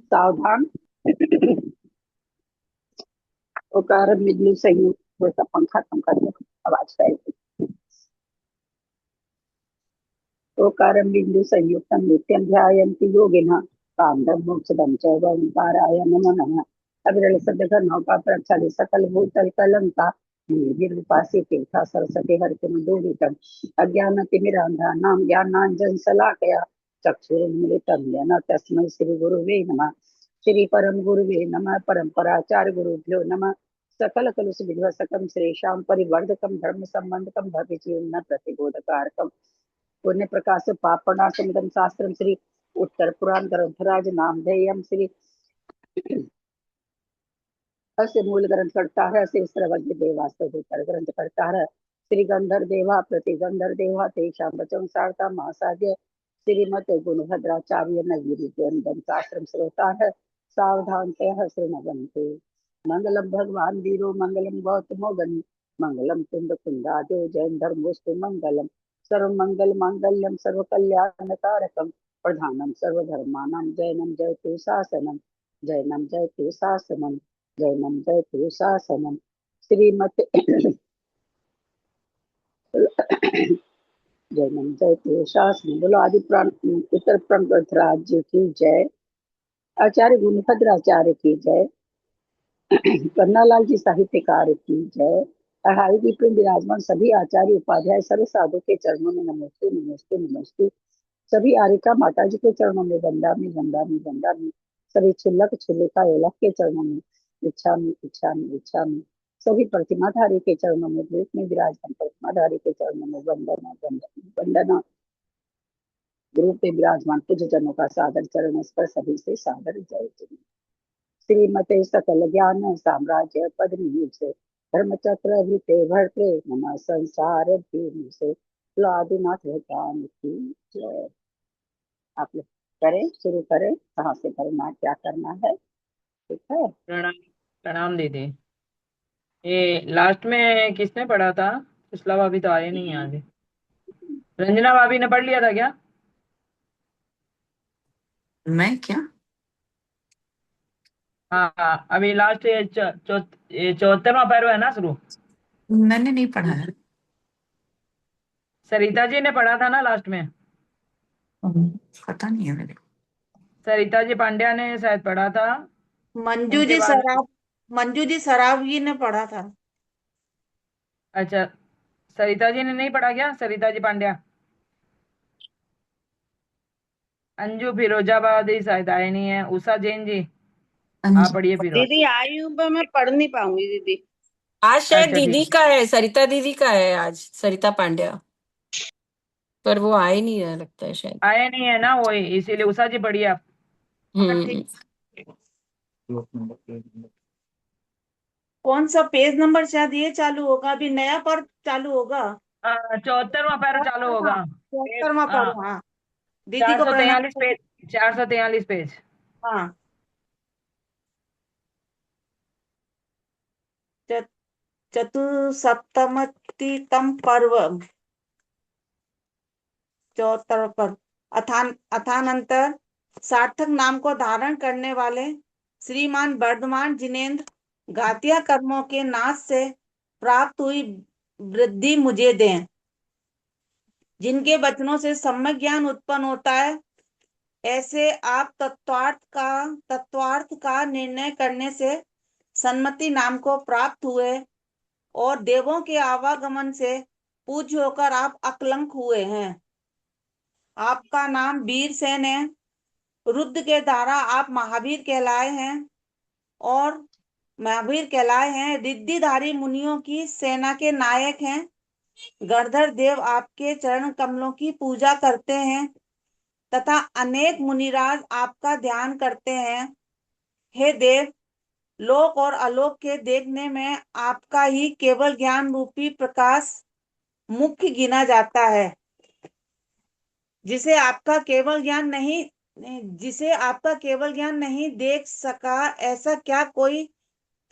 सावधान। ओकार बिजली संयुक्त होता पंखा कम कर दो, आवाज फैल। ओकार बिजली संयुक्त नित्यं ध्यायन्ति योगिनः कामदं मोक्षदं च ओंकाराय नमो नमः। अविरल सद्गत नौका पर चली सकल भूतल कलंका निर्विपासी तीर्था सरस्वती हरित दूरितम अज्ञानतिमिरांधा नाम ज्ञानांजन शलाकया चक्षुरुन्मिलितं येन तस्मै श्री गुरुवे नमः। श्री परम गुरुवे नमः। परंपराचार्य गुरुभ्यो नमः। सकल कलुष विध्वसकम श्रेषां परिवर्धकम धर्म संबंधकम भव्य जीवन प्रतिबोधकारकम पुण्य प्रकाश पापणाशमिदं शास्त्रम श्री उत्तर पुराण ग्रंथराज नामधेयम श्री अस्य मूल ग्रंथ करता है श्री सर्वज्ञ देवास्तव ग्रंथ करता है श्री गंधर देवा प्रति गंधर देवा तेषां वचन सारता महासाध्य श्रीमत गुणभद्राचार्य नगरी शास्त्रम श्रोता है सावधान श्रृणवन्तु। मंगलम भगवान वीरो मंगलम गौतमो गणी मंगलम कुंद कुंदादो जैन धर्मोस्तु मंगलम सर्व मंगल मांगल्यम सर्व कल्याण कारकम प्रधानम सर्वधर्मानां जैनम जयतु शासनम जैनम जयतु शासनम जैनम जयतु शासनम। श्रीमते जैनम जयतु शासनम। बोलो आदि प्राण उत्तर प्रगत राज्य की जय। आचार्य गुणभद्राचार्य की जय। कन्नालाल जी साहित्यकार की जय। अहाई जी पे विराजमान सभी आचार्य उपाध्याय सर्व साधु के चरणों में नमस्ते नमस्ते नमस्ते। सभी आरिका माता जी के चरणों में वंदा में वंदा में वंदा में। सभी छुल्लक छुल्लिका एलक के चरणों में इच्छा में इच्छा में इच्छा में। सभी प्रतिमाधारी के चरणों में रूप में विराजमान प्रतिमाधारी के चरणों में वंदना वंदना वंदना। रूप में विराजमान पूज्य जनों का सादर चरण पर सभी से सादर जय। श्रीमते सकल ज्ञान साम्राज्य पद्मी से धर्मचक्र वृते भरते नमः संसार भूमि से आदिनाथ भगवान की जय। आप लोग करें, शुरू करें, कहाँ से करना क्या करना है, ठीक है। प्रणाम। प्रणाम दीदी। ये लास्ट में किसने पढ़ा था? सुशला भाभी तो आए नहीं आज। रंजना भाभी ने पढ़ लिया था क्या? मैं क्या? हाँ हाँ, अभी लास्ट ये 74वां पर्व है ना शुरू। मैंने नहीं पढ़ा है। सरिता जी ने पढ़ा था ना लास्ट में। पता नहीं है मेरे को। सरिता जी पांड्या ने शायद पढ़ा था। मंजू उनके जी बाद सराब मंजू जी सरावगी ने पढ़ा था। अच्छा, सरिता जी ने नहीं पढ़ा क्या? सरिता जी पांड्या। अंजू फिरोजाबादी शायद आए नहीं है। उषा जैन जी आप पढ़िए फिर। दीदी आई हूँ पर मैं पढ़ नहीं पाऊंगी दीदी। आज शायद अच्छा दीदी ठीक। का है, सरिता दीदी का है आज, सरिता पांड्या। पर वो आए नहीं है लगता है शायद। आए नहीं है ना, वही इसीलिए उषा जी पढ़िए आप। हम्म। कौन सा पेज नंबर शायद ये चालू होगा, अभी नया पर चालू होगा। 74वां पैरा चालू होगा। 74वां हाँ, पढ़ो। हाँ दीदी चार को सौ तैयालीस प्रणाम। Page 443 page. हाँ चतुसप्तमतितम पर्व 74 पर्व। अथानंतर सार्थक नाम को धारण करने वाले श्रीमान वर्धमान जिनेन्द्र घातिया कर्मों के नाश से प्राप्त हुई वृद्धि मुझे दें, जिनके वचनों से सम्यक ज्ञान उत्पन्न होता है। ऐसे आप तत्वार्थ का निर्णय करने से सन्मति नाम को प्राप्त हुए और देवों के आवागमन से पूज्य होकर आप अकलंक हुए हैं। आपका नाम वीर सेन है। रुद्र के द्वारा आप महावीर कहलाए हैं और महावीर कहलाए हैं। रिद्धिधारी मुनियों की सेना के नायक हैं। गणधर देव आपके चरण कमलों की पूजा करते हैं तथा अनेक मुनिराज आपका ध्यान करते हैं। हे देव, लोक और आलोक के देखने में आपका ही केवल ज्ञान रूपी प्रकाश मुख्य गिना जाता है। जिसे आपका केवल ज्ञान नहीं देख सका, ऐसा क्या कोई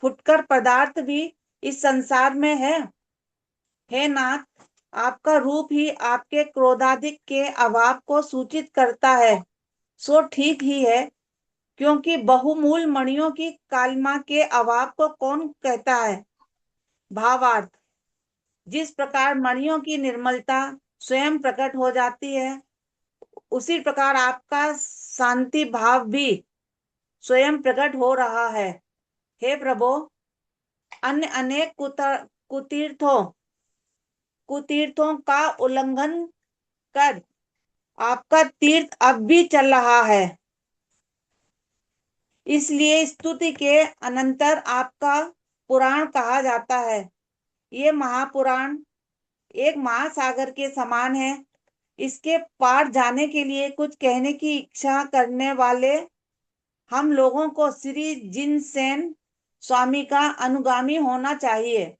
फुटकर पदार्थ भी इस संसार में है? हे नाथ, आपका रूप ही आपके क्रोधाधिक के अभाव को सूचित करता है। सो ठीक ही है, क्योंकि बहुमूल मणियों की कालिमा के अभाव को कौन कहता है। भावार्थ, जिस प्रकार मणियों की निर्मलता स्वयं प्रकट हो जाती है, उसी प्रकार आपका शांति भाव भी स्वयं प्रकट हो रहा है। हे प्रभु, अन्य अनेक कुतीर्थों का उल्लंघन कर आपका तीर्थ अब भी चल रहा है। इसलिए स्तुति के अनंतर आपका पुराण कहा जाता है। ये महापुराण एक महासागर के समान है। इसके पार जाने के लिए कुछ कहने की इच्छा करने वाले हम लोगों को श्री जिनसेन स्वामी का अनुगामी होना चाहिए।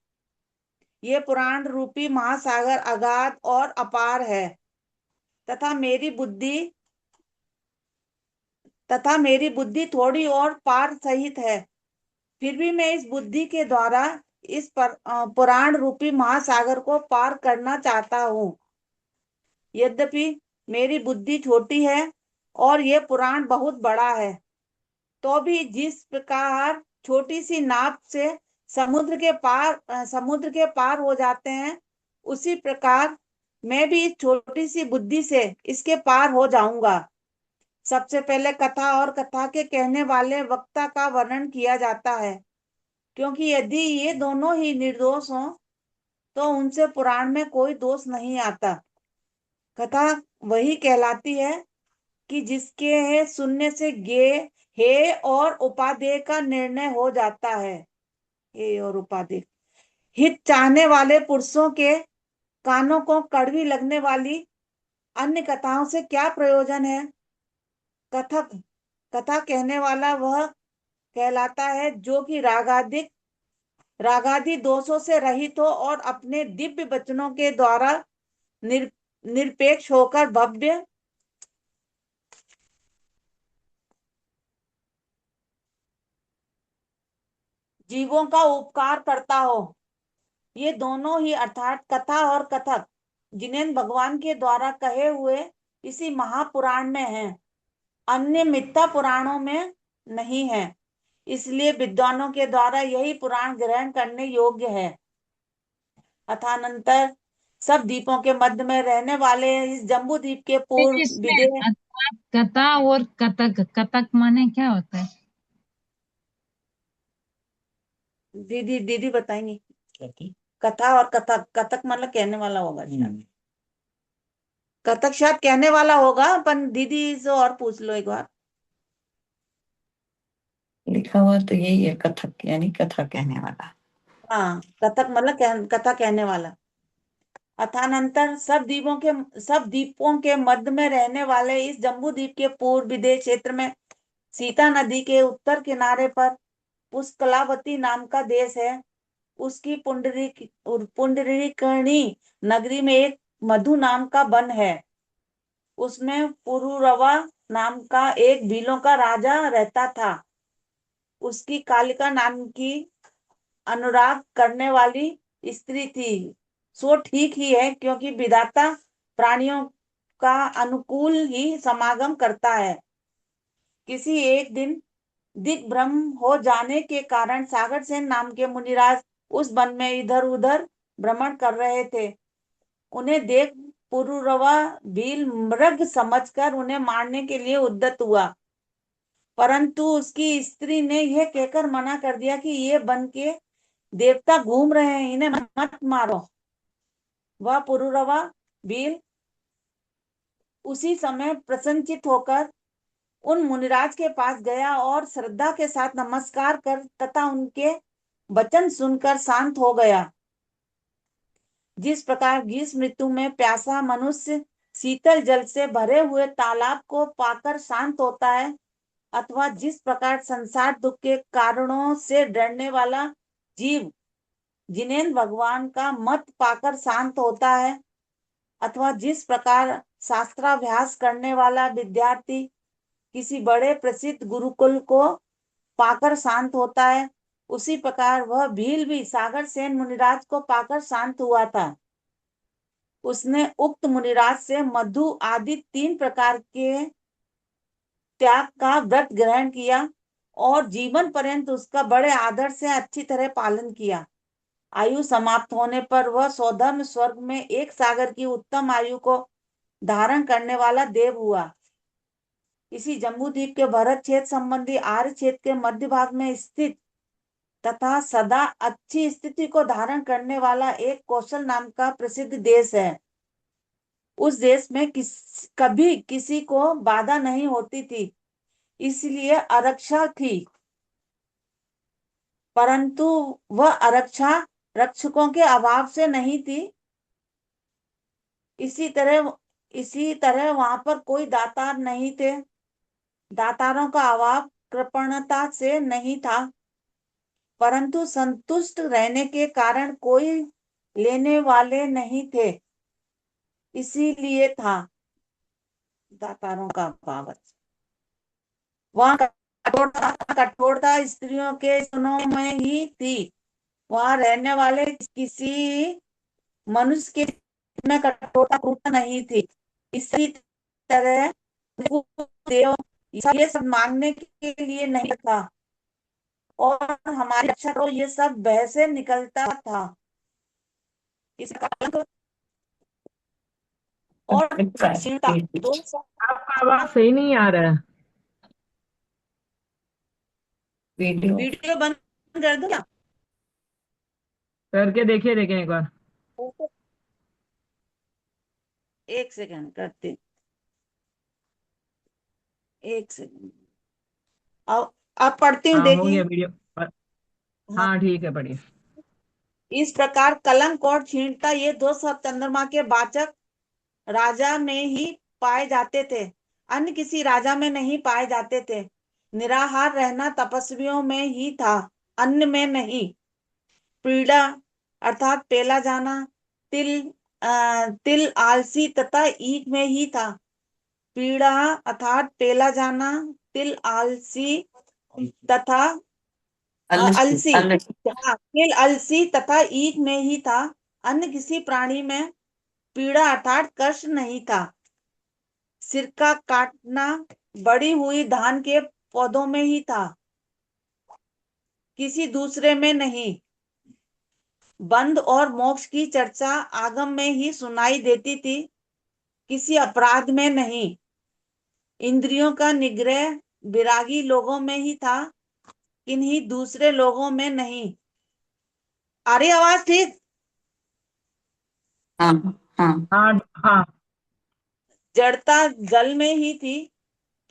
ये पुराण रूपी महासागर अगाध और अपार है तथा मेरी बुद्धि थोड़ी और पार सहित है। फिर भी मैं इस बुद्धि के द्वारा इस पुराण रूपी महासागर को पार करना चाहता हूँ। यद्यपि मेरी बुद्धि छोटी है और यह पुराण बहुत बड़ा है, तो भी जिस प्रकार छोटी सी नाव से समुद्र के पार हो जाते हैं, उसी प्रकार मैं भी इस छोटी सी बुद्धि से इसके पार हो जाऊंगा। सबसे पहले कथा और कथा के कहने वाले वक्ता का वर्णन किया जाता है, क्योंकि यदि ये दोनों ही निर्दोष हों तो उनसे पुराण में कोई दोष नहीं आता। कथा वही कहलाती है कि जिसके सुनने से गे हे और उपादेय का निर्णय हो जाता है। हे और उपादेय, हित चाहने वाले पुरुषों के कानों को कड़वी लगने वाली अन्य कथाओं से क्या प्रयोजन है। कथा कहने वाला वह कहलाता है जो कि रागादि दोषों से रहित हो और अपने दिव्य वचनों के द्वारा निरपेक्ष होकर भव्य जीवों का उपकार करता हो। ये दोनों ही अर्थात कथा और कथक जिन्हें भगवान के द्वारा कहे हुए इसी महापुराण में हैं, अन्य मिथ्या पुराणों में नहीं है। इसलिए विद्वानों के द्वारा यही पुराण ग्रहण करने योग्य है। अथानंतर सब द्वीपों के मध्य में रहने वाले इस जम्बू द्वीप के पूर्व इसमें विदेह अर्थात कथा और कथक, कथक माने क्या होता है? दीदी बताएंगी। कथा और कथक, कथक मतलब कहने वाला होगा शायद। कथक शायद कहने वाला होगा, पर दीदी से और पूछ लो एक बार। लिखा हुआ तो यही है, कथक यानी कथा कहने वाला। हाँ, कथक मतलब कथा कहने वाला। अथानंतर सब द्वीपों के मध्य में रहने वाले इस जम्बू द्वीप के पूर्व विदेह क्षेत्र में सीता नदी के उत्तर किनारे पर पुष्कलावती नाम का देश है। उसकी पुंडरीकर्णी नगरी में एक मधु नाम का वन है। उसमें पुरुरवा नाम का एक भीलों का राजा रहता था। उसकी कालिका नाम की अनुराग करने वाली स्त्री थी। सो ठीक ही है, क्योंकि विधाता प्राणियों का अनुकूल ही समागम करता है। किसी एक दिन दिग्भ्रम हो जाने के कारण सागरसेन नाम के मुनिराज उस वन में इधर उधर भ्रमण कर रहे थे। उन्हें देख पुरुरवा भील मृग समझकर उन्हें मारने के लिए उद्यत हुआ, परंतु उसकी स्त्री ने यह कहकर मना कर दिया कि ये वन के देवता घूम रहे हैं, इन्हें मत मारो। वह पुरुरवा भील उसी समय प्रसन्नचित होकर उन मुनिराज के पास गया और श्रद्धा के साथ नमस्कार कर तथा उनके वचन सुनकर शांत हो गया। जिस प्रकार ग्रीष्म ऋतु में प्यासा मनुष्य शीतल जल से भरे हुए तालाब को पाकर शांत होता है, अथवा जिस प्रकार संसार दुख के कारणों से डरने वाला जीव जिनेन्द्र भगवान का मत पाकर शांत होता है, अथवा जिस प्रकार शास्त्राभ्यास करने वाला विद्यार्थी किसी बड़े प्रसिद्ध गुरुकुल को पाकर शांत होता है, उसी प्रकार वह भील भी सागर सेन मुनिराज को पाकर शांत हुआ था। उसने उक्त मुनिराज से मधु आदि 3 प्रकार के त्याग का व्रत ग्रहण किया और जीवन पर्यंत उसका बड़े आदर से अच्छी तरह पालन किया। आयु समाप्त होने पर वह सौधर्म स्वर्ग में एक सागर की उत्तम आयु को धारण करने वाला देव हुआ। इसी जम्बूद्वीप के भरत क्षेत्र संबंधी आर्य क्षेत्र के मध्य भाग में स्थित तथा सदा अच्छी स्थिति को धारण करने वाला एक कौशल नाम का प्रसिद्ध देश है। उस देश में कभी किसी को बाधा नहीं होती थी, इसलिए आरक्षा थी, परंतु वह आरक्षा रक्षकों के अभाव से नहीं थी। इसी तरह वहां पर कोई दातार नहीं थे। दातारों का अभाव कृपणता से नहीं था, परंतु संतुष्ट रहने के कारण कोई लेने वाले नहीं थे, इसीलिए था दातारों का अभाव। वहां कठोरता स्त्रियों के स्तनों में ही थी। वहां रहने वाले किसी मनुष्य के में कठोरता क्रूरता नहीं थी। इसी तरह देव ये सब मांगने के लिए नहीं था और हमारी रक्षा तो ये सब बह से निकलता था। इस कलंक और चिंता दो आपका आवाज सही नहीं आ रहा है। वीडियो वीडियो बंद कर दो क्या? करके देखिए, देखें एक बार। एक सेकंड करते, एक सेकंड। अब पढ़ती हूँ, हाँ, हो देखिए। गया वीडियो। हाँ, हाँ ठीक है, पढ़िए। इस प्रकार कलंक और क्षीणता ये दो सब चंद्रमा के वाचक राजा में ही पाए जाते थे, अन्य किसी राजा में नहीं पाए जाते थे। निराहार रहना तपस्वियों में ही था, अन्य में नहीं। पीड़ा अर्थात पेला जाना तिल आलसी तथा ईख में ही था। पीड़ा अर्थात पेला जाना तिल आलसी तथा अलसी, हाँ, तिल अलसी तथा ईख में ही था, अन्य किसी प्राणी में पीड़ा अर्थात कष्ट नहीं था। सिर का काटना बड़ी हुई धान के पौधों में ही था, किसी दूसरे में नहीं। बंध और मोक्ष की चर्चा आगम में ही सुनाई देती थी, किसी अपराध में नहीं। इंद्रियों का निग्रह विरागी लोगों में ही था, किन्हीं दूसरे लोगों में नहीं। आ रही आवाज ठीक? हाँ हाँ हाँ हाँ। जड़ता जल में ही थी,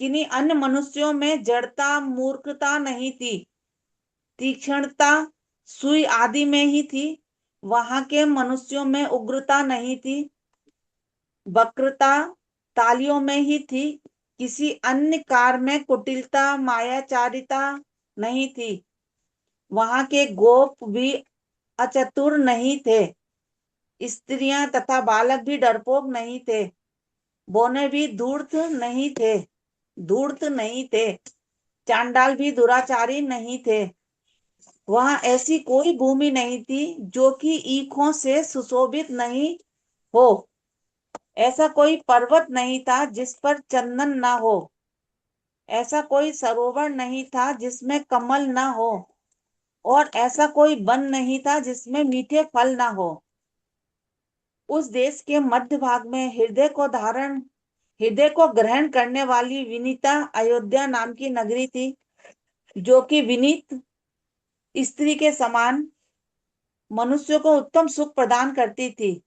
किन्हीं अन्य मनुष्यों में जड़ता मूर्खता नहीं थी। तीक्ष्णता सुई आदि में ही थी, वहां के मनुष्यों में उग्रता नहीं थी। वक्रता तालियों में ही थी, किसी अन्य कार में कुटिलता मायाचारिता नहीं थी। वहां के गोप भी अचतुर नहीं थे, स्त्रियां तथा बालक भी डरपोक नहीं थे, बोने भी धूर्त नहीं थे, चांडाल भी दुराचारी नहीं थे। वहां ऐसी कोई भूमि नहीं थी जो कि ईखों से सुशोभित नहीं हो। ऐसा कोई पर्वत नहीं था जिस पर चंदन ना हो, ऐसा कोई सरोवर नहीं था जिसमें कमल ना हो, और ऐसा कोई वन नहीं था जिसमें मीठे फल ना हो। उस देश के मध्य भाग में हृदय को ग्रहण करने वाली विनीता अयोध्या नाम की नगरी थी, जो कि विनीत स्त्री के समान मनुष्य को उत्तम सुख प्रदान करती थी।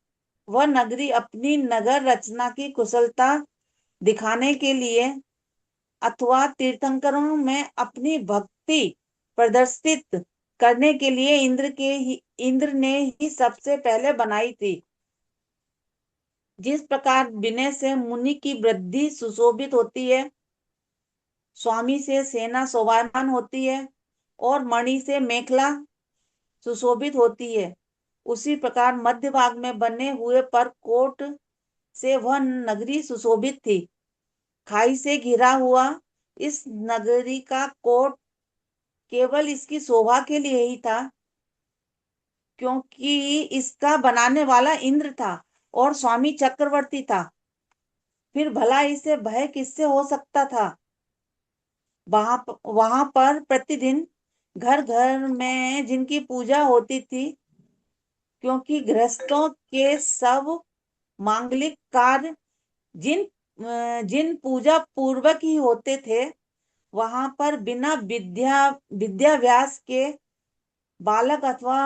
वह नगरी अपनी नगर रचना की कुशलता दिखाने के लिए अथवा तीर्थंकरों में अपनी भक्ति प्रदर्शित करने के लिए इंद्र ने ही सबसे पहले बनाई थी। जिस प्रकार विनय से मुनि की वृद्धि सुशोभित होती है, स्वामी से सेना शोभायमान होती है और मणि से मेखला सुशोभित होती है, उसी प्रकार मध्य भाग में बने हुए परकोट से वह नगरी सुशोभित थी। खाई से घिरा हुआ इस नगरी का कोट केवल इसकी शोभा के लिए ही था, क्योंकि इसका बनाने वाला इंद्र था। और स्वामी चक्रवर्ती था, फिर भला इसे भय किससे हो सकता था। वहां पर प्रतिदिन घर घर में जिनकी पूजा होती थी, क्योंकि गृहस्थों के सब मांगलिक कार्य जिन पूजा पूर्वक ही होते थे, वहां पर बिना विद्याभ्यास के बालक अथवा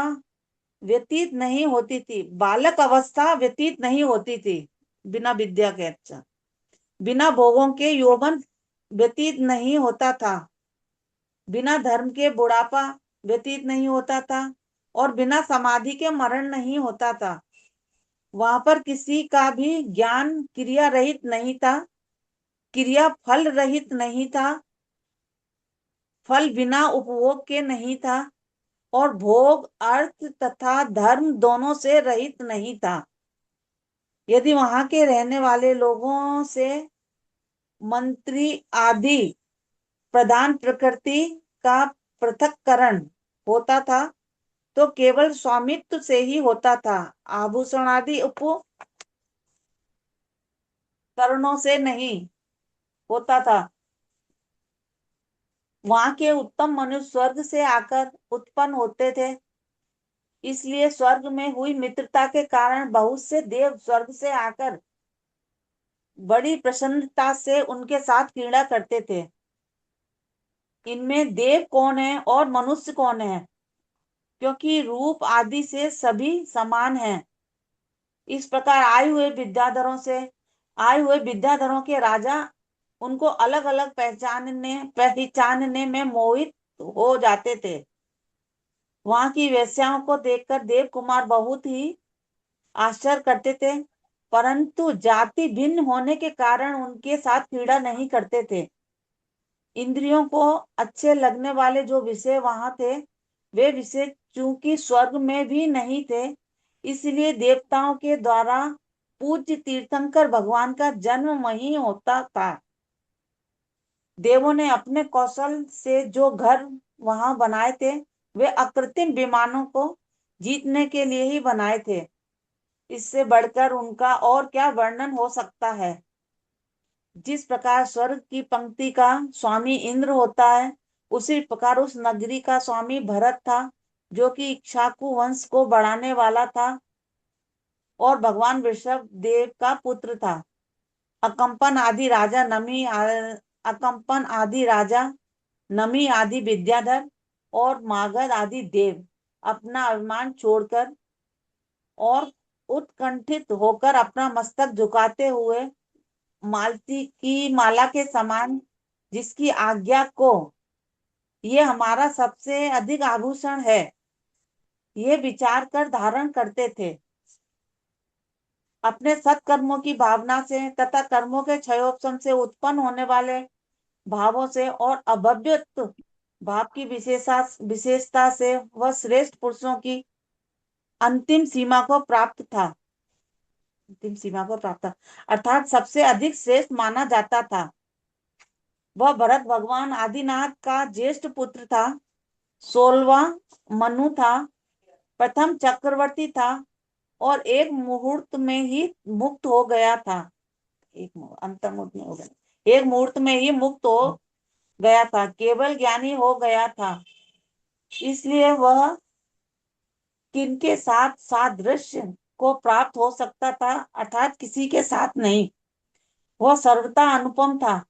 व्यतीत नहीं होती थी, बालक अवस्था व्यतीत नहीं होती थी। बिना विद्या के, अच्छा, बिना भोगों के यौवन व्यतीत नहीं होता था, बिना धर्म के बुढ़ापा व्यतीत नहीं होता था, और बिना समाधि के मरण नहीं होता था। वहां पर किसी का भी ज्ञान क्रिया रहित नहीं था, क्रिया फल रहित नहीं था, फल बिना उपभोग के नहीं था, और भोग अर्थ तथा धर्म दोनों से रहित नहीं था। यदि वहां के रहने वाले लोगों से मंत्री आदि प्रधान प्रकृति का पृथक्करण होता था, तो केवल स्वामित्व से ही होता था, आभूषण आदि उपकरणों से नहीं होता था। वहां के उत्तम मनुष्य स्वर्ग से आकर उत्पन्न होते थे, इसलिए स्वर्ग में हुई मित्रता के कारण बहुत से देव स्वर्ग से आकर बड़ी प्रसन्नता से उनके साथ क्रीड़ा करते थे। इनमें देव कौन है और मनुष्य कौन है, क्योंकि रूप आदि से सभी समान हैं। इस प्रकार आए हुए विद्याधरों के राजा उनको अलग अलग पहचानने में मोहित हो जाते थे। वहां की वेश्याओं को देखकर देव कुमार बहुत ही आश्चर्य करते थे, परंतु जाति भिन्न होने के कारण उनके साथ क्रीड़ा नहीं करते थे। इंद्रियों को अच्छे लगने वाले जो विषय वहां थे, वे विषय चूंकि स्वर्ग में भी नहीं थे, इसलिए देवताओं के द्वारा पूज्य तीर्थंकर भगवान का जन्म वहीं होता था। देवों ने अपने कौशल से जो घर वहां बनाए थे, वे अकृत्रिम विमानों को जीतने के लिए ही बनाए थे। इससे बढ़कर उनका और क्या वर्णन हो सकता है। जिस प्रकार स्वर्ग की पंक्ति का स्वामी इंद्र होता है, उसी प्रकार उस नगरी का स्वामी भरत था, जो कि इक्ष्वाकु वंश को बढ़ाने वाला था और भगवान वृषभ देव का पुत्र था। अकंपन आदि राजा नमी आदि विद्याधर और मागध आदि देव अपना अभिमान छोड़कर और उत्कंठित होकर अपना मस्तक झुकाते हुए मालती की माला के समान, जिसकी आज्ञा को ये हमारा सबसे अधिक आभूषण है, ये विचार कर धारण करते थे। अपने सत्कर्मों की भावना से तथा कर्मों के क्षयोपशम से उत्पन्न होने वाले भावों से और अभव्यक्त भाव की विशेषता से वह श्रेष्ठ पुरुषों की अंतिम सीमा को प्राप्त था अर्थात सबसे अधिक श्रेष्ठ माना जाता था। वह भरत भगवान आदिनाथ का ज्येष्ठ पुत्र था, 16वां मनु था, प्रथम चक्रवर्ती था और एक मुहूर्त में ही मुक्त हो गया था। एक मुहूर्त में ही मुक्त हो गया था, केवल ज्ञानी हो गया था। इसलिए वह किनके साथ सादृश्य को प्राप्त हो सकता था, अर्थात किसी के साथ नहीं। वह सर्वथा अनुपम था।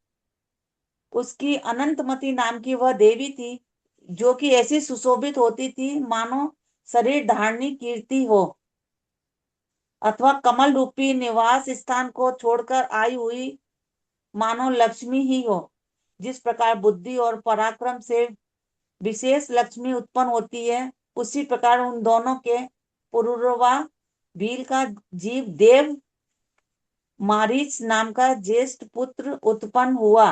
उसकी अनंतमती नाम की वह देवी थी, जो कि ऐसी सुशोभित होती थी मानो शरीर धारणी कीर्ति हो, अथवा कमल रूपी निवास स्थान को छोड़कर आई हुई मानो लक्ष्मी ही हो। जिस प्रकार बुद्धि और पराक्रम से विशेष लक्ष्मी उत्पन्न होती है, उसी प्रकार उन दोनों के पुरुरवा भील का जीव देव मारीच नाम का ज्येष्ठ पुत्र उत्पन्न हुआ।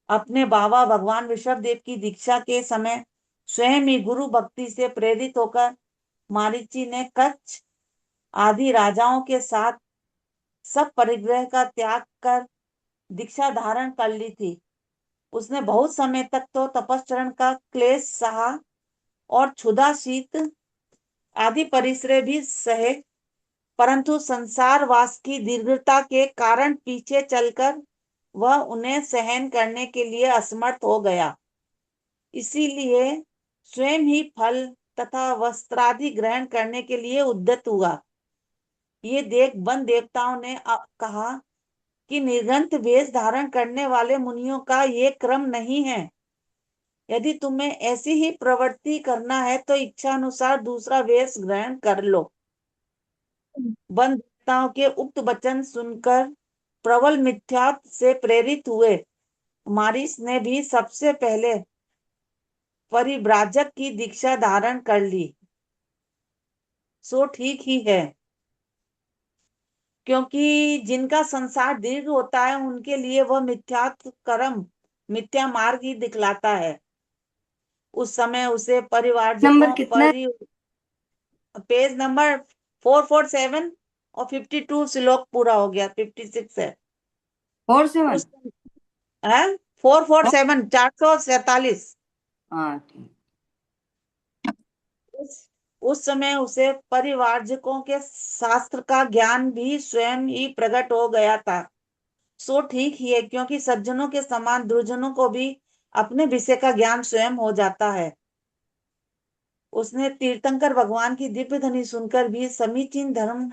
अपने बाबा भगवान ऋषभ देव की दीक्षा के समय स्वयं ही गुरु भक्ति से प्रेरित होकर मारीची ने कच्छ आदि राजाओं के साथ सब परिग्रह का त्याग कर दीक्षा धारण कर ली थी। उसने बहुत समय तक तो तपश्चरण का क्लेश सहा और क्षुधा शीत आदि परिश्रम भी सहे, परंतु संसारवास की दीर्घता के कारण पीछे चलकर वह उन्हें सहन करने के लिए असमर्थ हो गया। इसीलिए स्वयं ही फल तथा वस्त्रादि ग्रहण करने के लिए उद्यत हुआ। ये देख वन देवताओं ने कहा कि निर्ग्रंथ वेश धारण करने वाले मुनियों का ये क्रम नहीं है। यदि तुम्हें ऐसी ही प्रवृत्ति करना है तो इच्छा अनुसार दूसरा वेश ग्रहण कर लो। वन देवताओं के उक्त वचन सुनकर प्रबल मिथ्यात्व से प्रेरित हुए मारीच ने भी सबसे पहले परिव्राजक की दीक्षा धारण कर ली। सो ठीक ही है, क्योंकि जिनका संसार दीर्घ होता है उनके लिए वह मिथ्यात्व कर्म मिथ्या मार्ग ही दिखलाता है। उस समय उसे नंबर परिवारजकों कितना है? पेज नंबर 447 और 52 श्लोक पूरा हो गया, 56 है 47। उस है 447 447। हाँ ठीक। उस समय उसे परिवारजकों के शास्त्र का ज्ञान भी स्वयं ही प्रकट हो गया था। सो ठीक ही है, क्योंकि सज्जनों के समान दुर्जनों को भी अपने विषय का ज्ञान स्वयं हो जाता है। उसने तीर्थंकर भगवान की दिव्य ध्वनि सुनकर भी समीचीन धर्म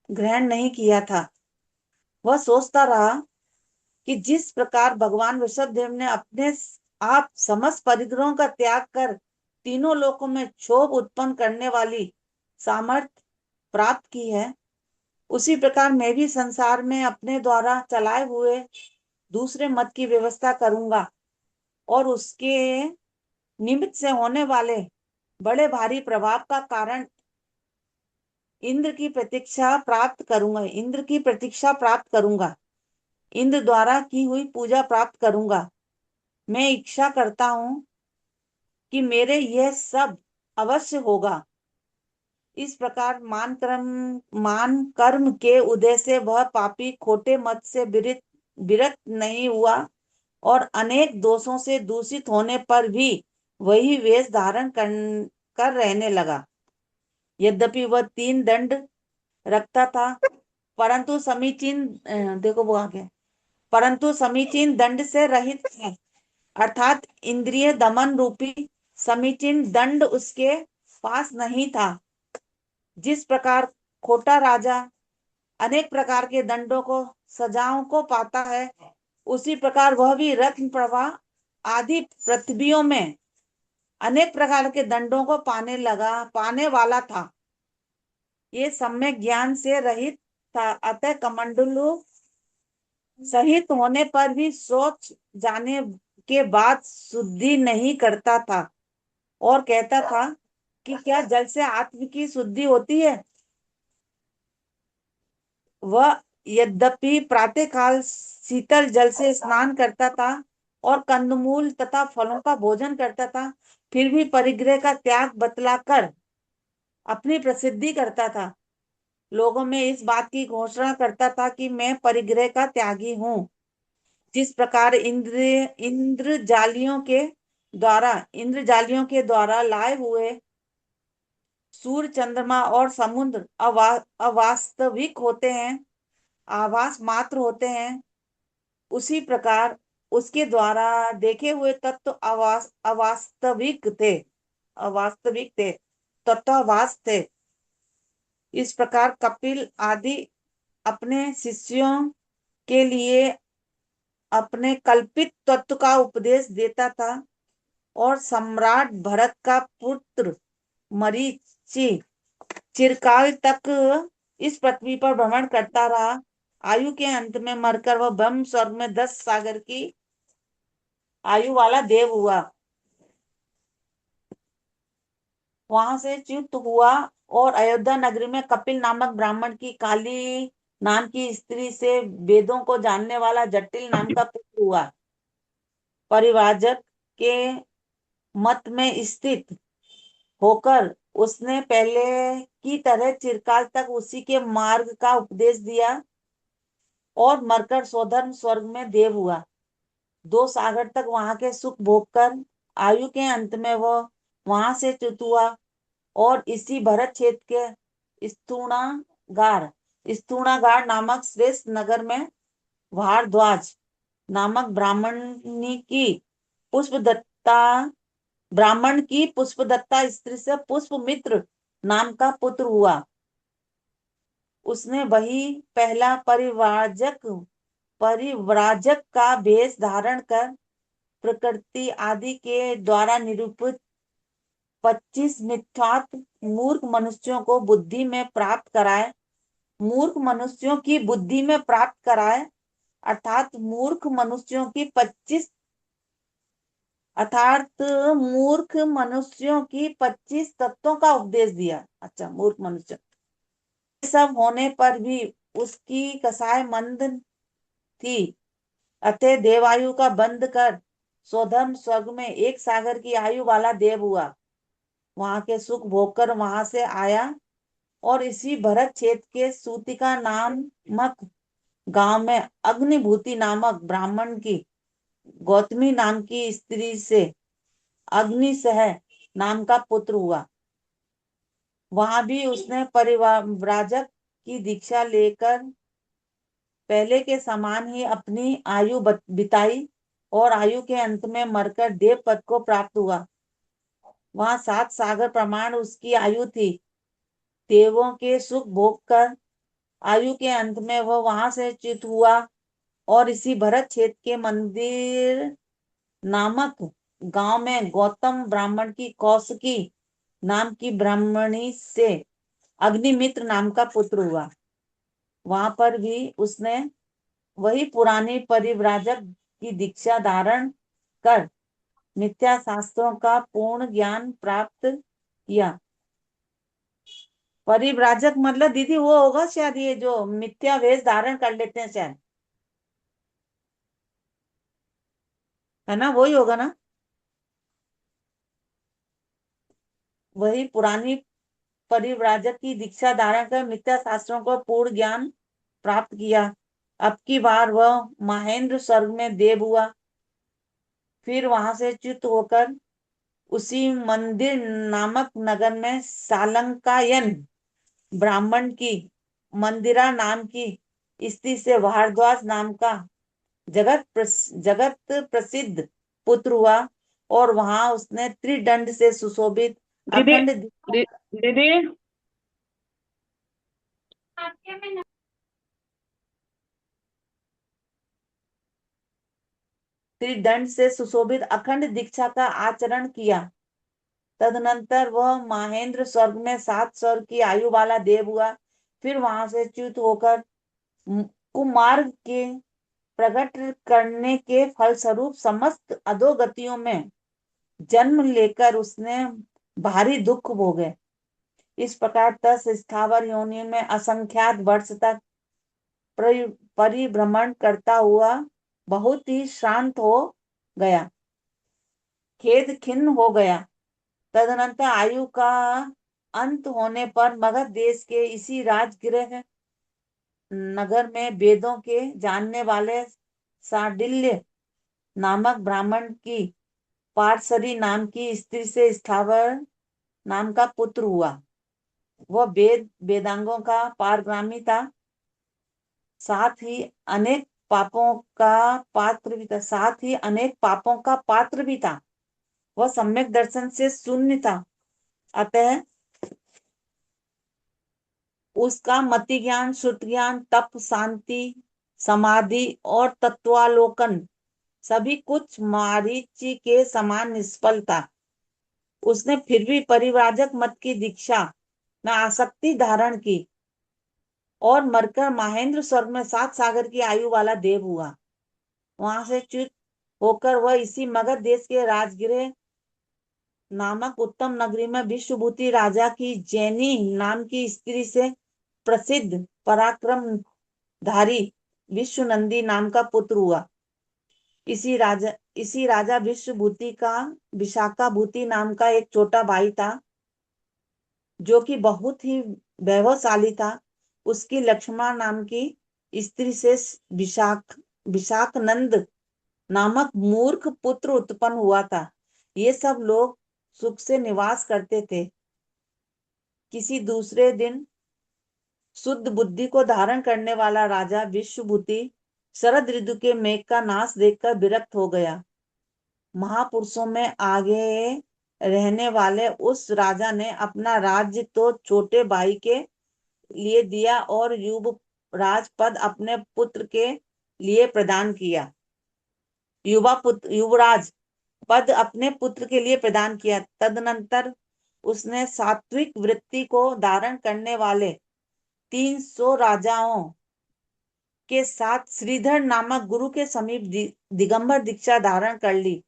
ग्रहण नहीं किया था। वह सोचता रहा कि जिस प्रकार भगवान ऋषभदेव ने अपने आप समस्त परिग्रहों का त्याग कर तीनों लोकों में क्षोभ उत्पन्न करने वाली सामर्थ्य प्राप्त की है, उसी प्रकार मैं भी संसार में अपने द्वारा चलाए हुए दूसरे मत की व्यवस्था करूंगा और उसके निमित्त से होने वाले बड़े भारी प्रभाव का कारण इंद्र की प्रतीक्षा प्राप्त करूंगा। इंद्र द्वारा की हुई पूजा प्राप्त करूंगा। मैं इच्छा करता हूं कि मेरे यह सब अवश्य होगा। इस प्रकार मान कर्म के उदय से वह पापी खोटे मत से विरत नहीं हुआ और अनेक दोषों से दूषित होने पर भी वही वेश धारण कर रहने लगा। यद्यपि वह 3 दंड रखता था, परंतु समीचीन दंड से रहित है, अर्थात इंद्रिय दमन रूपी समीचीन दंड उसके पास नहीं था। जिस प्रकार खोटा राजा अनेक प्रकार के दंडों को सजाओं को पाता है, उसी प्रकार वह भी रत्न प्रवाह आदि पृथ्वियों में अनेक प्रकार के दंडों को पाने वाला था। ये सम्यक ज्ञान से रहित था, अतः कमंडलू सहित होने पर भी सोच जाने के बाद शुद्धि नहीं करता था और कहता था कि क्या जल से आत्म की शुद्धि होती है। वह यद्यपि प्रातः काल शीतल जल से स्नान करता था और कंदमूल तथा फलों का भोजन करता था, फिर भी परिग्रह का त्याग बतलाकर अपनी प्रसिद्धि करता था। लोगों में इस बात की घोषणा करता था कि मैं परिग्रह का त्यागी हूँ। जिस प्रकार इंद्रजालियों के द्वारा लाए हुए सूर्य चंद्रमा और समुद्र अवास्तविक होते हैं, आभास मात्र होते हैं, उसी प्रकार उसके द्वारा देखे हुए तत्व अवास्तविक थे, तत्वाभास थे। इस प्रकार कपिल आदि अपने शिष्यों के लिए अपने कल्पित तत्व का उपदेश देता था और सम्राट भरत का पुत्र मरीचि चिरकाल तक इस पृथ्वी पर भ्रमण करता रहा। आयु के अंत में मरकर वह ब्रह्म स्वर्ग में 10 सागर की आयु वाला देव हुआ। वहां से च्युत हुआ और अयोध्या नगरी में कपिल नामक ब्राह्मण की काली नाम की स्त्री से वेदों को जानने वाला जटिल नाम का पुत्र हुआ। परिवाजक के मत में स्थित होकर उसने पहले की तरह चिरकाल तक उसी के मार्ग का उपदेश दिया और मरकर स्वधर्म स्वर्ग में देव हुआ। 2 सागर तक वहां के सुख भोग कर आयु के अंत में वह वहां से च्युत हुआ और इसी भरत क्षेत्र के स्थूणा स्थूणागार नामक श्रेष्ठ नगर में भारद्वाज नामक ब्राह्मण की पुष्पदत्ता स्त्री से पुष्पमित्र नाम का पुत्र हुआ। उसने वही पहला परिव्राजक का वेश धारण कर प्रकृति आदि के द्वारा निरूपित 25 मिथ्यात्व मूर्ख मनुष्यों को बुद्धि में प्राप्त कराए। मूर्ख मनुष्यों की बुद्धि में प्राप्त कराए अर्थात मूर्ख मनुष्यों की 25 तत्वों का उपदेश दिया। अच्छा, मूर्ख मनुष्य सब होने पर भी उसकी कसाय मंद थी, अतः देवायु का बंध कर स्वधर्म स्वर्ग में एक सागर की आयु वाला देव हुआ। वहां के सुख भोग कर वहां से आया और इसी भरत क्षेत्र के सूतिका नामक गांव में अग्निभूति नामक ब्राह्मण की गौतमी नाम की स्त्री से अग्निसह नाम का पुत्र हुआ। वहां भी उसने परिव्राजक की दीक्षा लेकर पहले के समान ही अपनी आयु बिताई और आयु के अंत में मरकर देव पद को प्राप्त हुआ। वहां 7 सागर प्रमाण उसकी आयु थी। देवों के सुख भोग कर आयु के अंत में वह वहां से च्युत हुआ और इसी भरत क्षेत्र के मंदिर नामक गांव में गौतम ब्राह्मण की कौशिकी नाम की ब्राह्मणी से अग्निमित्र नाम का पुत्र हुआ। वहां पर भी उसने वही पुरानी परिव्राजक की दीक्षा धारण कर मिथ्या शास्त्रों का पूर्ण ज्ञान प्राप्त किया। परिव्राजक मतलब दीदी वो होगा शायद, ये जो मिथ्या वेश धारण कर लेते हैं शायद, है ना? वही होगा ना? वही पुरानी परिव्राजक की दीक्षा धारण कर मिथ्या शास्त्रों को पूर्ण ज्ञान प्राप्त किया। अब की बार वह महेंद्र स्वर्ग में देव हुआ। फिर वहां से च्युत होकर उसी मंदिर नामक नगर में सालंकायन ब्राह्मण की मंदिरा नाम की स्त्री से भारद्वाज नाम का जगत प्रसिद्ध पुत्र हुआ और वहां उसने त्रिदंड से सुशोभित दीदी अखंड दीदी त्रिदंड से सुशोभित अखंड दीक्षा का आचरण किया। तदनंतर वह महेंद्र स्वर्ग में 7 स्वर्ग की आयु वाला देव हुआ। फिर वहां से च्युत होकर कुमार्ग के प्रकट करने के फलस्वरूप समस्त अधोगतियों में जन्म लेकर उसने भारी दुख भोगे। इस प्रकार 10 स्थावर योनियों में असंख्यात वर्ष तक परिभ्रमण करता हुआ बहुत ही श्रांत हो गया, खेद खिन्न हो गया। तदनंतर आयु का अंत होने पर मगध देश के इसी राजगृह नगर में वेदों के जानने वाले साडिल्य नामक ब्राह्मण की पार्सरी नाम की स्त्री से स्थावर नाम का पुत्र हुआ। वह वेदांगों का पारगामी था, साथ ही अनेक पापों का पात्र भी था। वह सम्यक दर्शन से शून्य था, अतः उसका मति ज्ञान, श्रुति ज्ञान, तप, शांति, समाधि और तत्वालोकन सभी कुछ मारीची के समान निष्फल था। उसने फिर भी परिव्राजक मत की दीक्षा में आसक्ति धारण की और मरकर महेंद्र स्वर्ग में 7 सागर की आयु वाला देव हुआ। वहां से च्युत होकर वह इसी मगध देश के राजगृह नामक उत्तम नगरी में विश्वभूति राजा की जैनी नाम की स्त्री से प्रसिद्ध पराक्रमधारी विश्वनंदी नाम का पुत्र हुआ। इसी राजा विश्वभूति का विशाखाभूति नाम का एक छोटा भाई था, जो कि बहुत ही वैभवशाली था। उसकी लक्ष्मणा नाम की स्त्री से विशाखनंद नामक मूर्ख पुत्र उत्पन्न हुआ था। ये सब लोग सुख से निवास करते थे। किसी दूसरे दिन शुद्ध बुद्धि को धारण करने वाला राजा विश्वभूति शरद ऋतु के मेघ का नाश देखकर विरक्त हो गया। महापुरुषों में आगे रहने वाले उस राजा ने अपना राज्य तो छोटे भाई के लिए दिया और युवराज पद अपने पुत्र के लिए प्रदान किया। युवराज पद अपने पुत्र के लिए प्रदान किया। तदनंतर उसने सात्विक वृत्ति को धारण करने वाले 300 राजाओं के साथ श्रीधर नामक गुरु के समीप दिगंबर दीक्षा धारण कर ली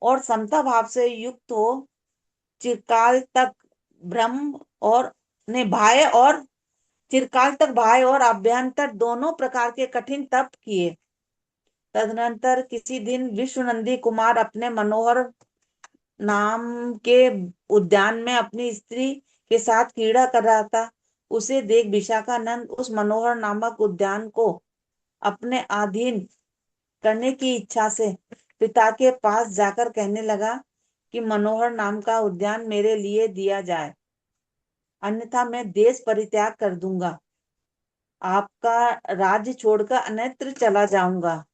और समता भाव से युक्त हो चिरकाल तक ब्रह्म और चिरकाल तक बाह्य और अभ्यंतर दोनों प्रकार के कठिन तप किए। तदनंतर किसी दिन विश्वनंदी कुमार अपने मनोहर नाम के उद्यान में अपनी स्त्री के साथ क्रीड़ा कर रहा था। उसे देख विशाखानंद उस मनोहर नामक उद्यान को अपने अधीन करने की इच्छा से पिता के पास जाकर कहने लगा कि मनोहर नाम का उद्यान मेरे लिए दिया जाए, अन्यथा मैं देश परित्याग कर दूंगा, आपका राज्य छोड़कर अन्यत्र चला जाऊंगा।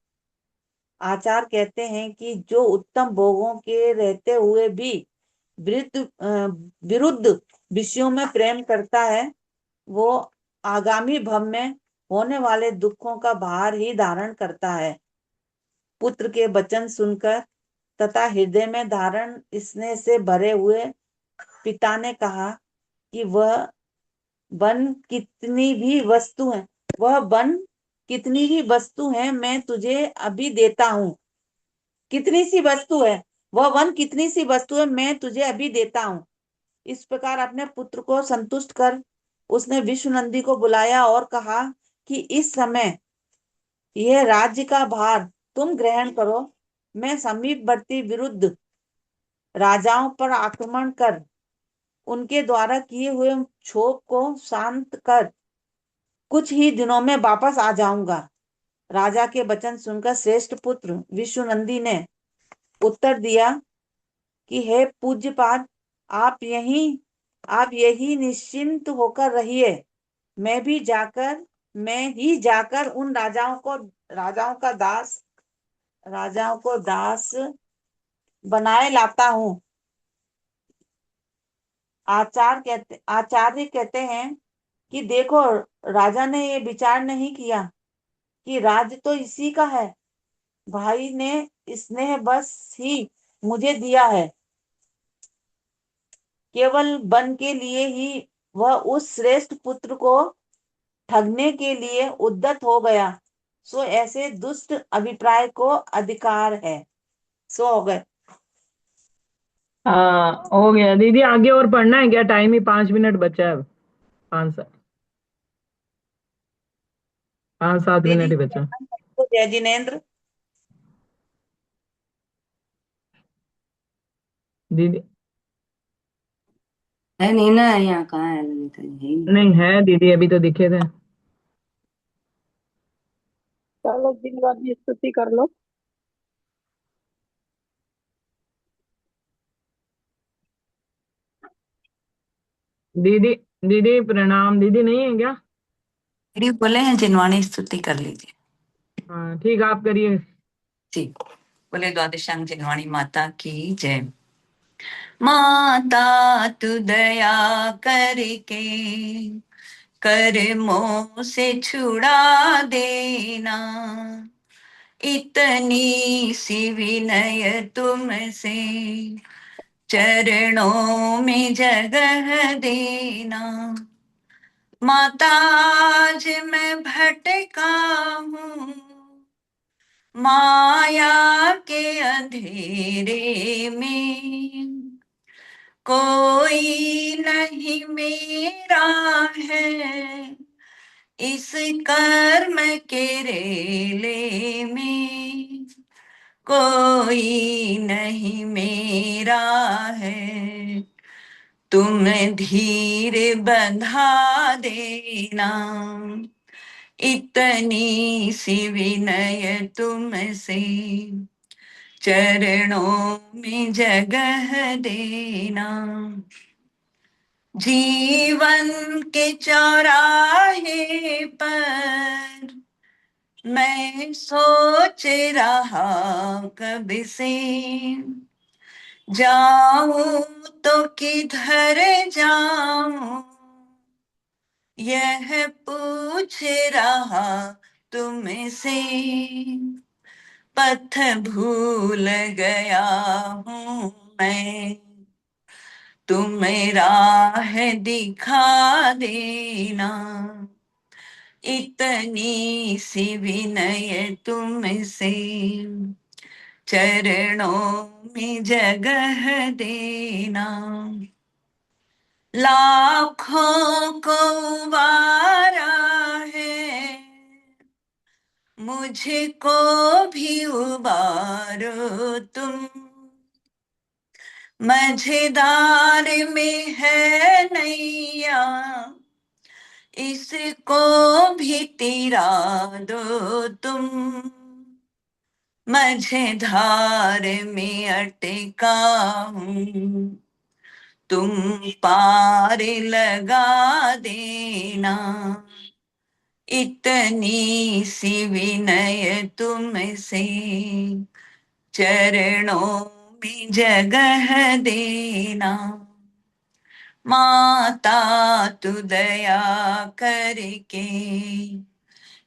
आचार्य कहते हैं कि जो उत्तम भोगों के रहते हुए भी विरुद्ध विषयों में प्रेम करता है, वो आगामी भव में होने वाले दुखों का भार ही धारण करता है। पुत्र के वचन सुनकर तथा हृदय में धारण स्नेह से भरे हुए पिता ने कहा कि वह बन कितनी भी वस्तु है मैं तुझे अभी देता हूँ। कितनी सी वस्तु है, वह वन कितनी सी वस्तु है मैं तुझे अभी देता हूँ। इस प्रकार अपने पुत्र को संतुष्ट कर उसने विश्वनंदी को बुलाया और कहा कि इस समय यह राज्य का भार तुम ग्रहण करो। मैं समीपवर्ती विरुद्ध राजाओं पर आक्रमण कर उनके द्वारा किए हुए क्षोभ को शांत कर कुछ ही दिनों में वापस आ जाऊंगा। राजा के वचन सुनकर श्रेष्ठ पुत्र विश्वनंदी ने उत्तर दिया कि हे पूज्यपाद, आप यही निश्चिंत होकर रहिए। मैं ही जाकर उन राजाओं को दास बनाए लाता हूँ। आचार्य कहते हैं कि देखो, राजा ने ये विचार नहीं किया कि राज्य तो इसी का है, भाई ने स्नेह बस ही मुझे दिया है। केवल बन के लिए ही वह उस श्रेष्ठ पुत्र को ठगने के लिए उद्यत हो गया। सो ऐसे दुष्ट अभिप्राय को अधिकार है। सो हो गए। हाँ, हो गया दीदी। आगे और पढ़ना है क्या? टाइम ही 5 मिनट बचा है अब। 5-7 मिनट दीदी ही बचा। जय जिनेन्द्र। दीदी है नहीं ना, यहाँ कहाँ है ललिता जी? है ही नहीं। नहीं है दीदी, अभी तो दिखे थे। चलो दिन बाद भी स्तुति कर लो। दीदी दीदी प्रणाम। दीदी नहीं है क्या? दीदी बोले हैं जिनवाणी स्तुति कर लीजिए। हाँ ठीक, आप करिए। जी, बोले द्वादशांग जिनवाणी माता की जय। माता तू दया करके कर्मों से छुड़ा देना, इतनी सी विनय तुमसे चरणों में जगह देना। माता आज मैं भटका हूँ माया के अंधेरे में, कोई नहीं मेरा है इस कर्म के रेले में, कोई नहीं मेरा है तुम धीर बंधा देना, इतनी सी विनय तुमसे चरणों में जगह देना। जीवन के चौराहे पर मैं सोच रहा कब से, जाऊं तो किधर जाऊं, यह पूछ रहा तुमसे। पथ भूल गया हूं मैं, तुम राह दिखा देना। इतनी सी विनय तुमसे, चरणों में जगह देना। लाखों को वारा है, मुझको भी उबारो तुम। मझधार में है नैया, इसको भी तिरा दो तुम। मझधार में अटका हूँ, तुम पार लगा देना। इतनी सी विनय तुमसे, चरणों में जगह देना। माता तू दया करके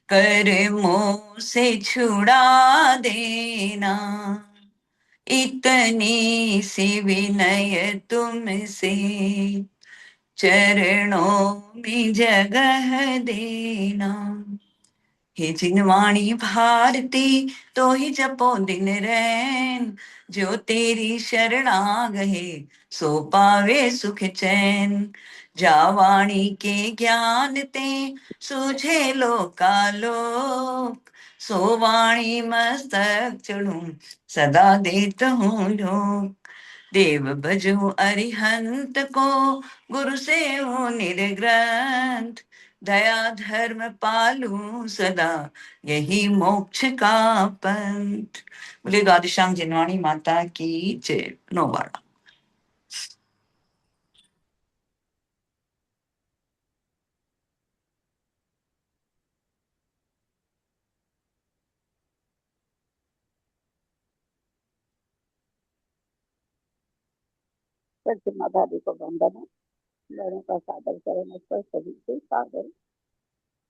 कर्मों से छुड़ा देना। इतनी सी विनय तुमसे, चरणों में जगह देना। हे जिनवाणी भारती तो ही जपो दिन रैन, जो तेरी शरण आ गए सो पावे सुख चैन। जावाणी के ज्ञान ते सूझे लोकालोक, सो वाणी मस्तक चढ़ूं सदा देत हूँ लोक। देव भजो अरिहंत को, गुरु सेवो निर्ग्रंथ। दया धर्म पालू सदा, यही मोक्ष का पंथ। बोले द्वादशांग जिनवाणी माता की जय। नोवाड़ा। प्रतिमा भाभी को वंदना। बड़ों का सादर करें पर सभी से सादर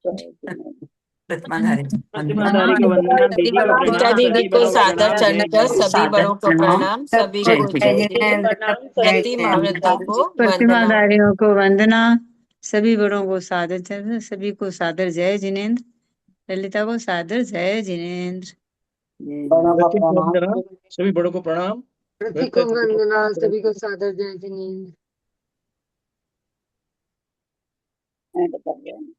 जय जिनेंद्र। प्रतिमाधारी प्रतिमाधारी को वंदना, दीदी को गीता प्रणाम, दीदी सभी को बड़ों को सादर प्रणाम, जय चंडक, जिनेंद्र। सभी बड़ों को प्रणाम, सभी जय को जय। जय जय। प्रणाम यति सभी महाव्रतों को वंदना। प्रतिमाधारियों को वंदना, सभी बड़ों को सादर चरण, सभी को सादर जय जिनेन्द्र। ललिता को सादर जय जिनेन्द्र। प्रति को वंदना, सभी बड़ों को प्रणाम। प्रति को वंदना, सभी को सादर जय जिनेन्द्र। एंड कर रहे हैं।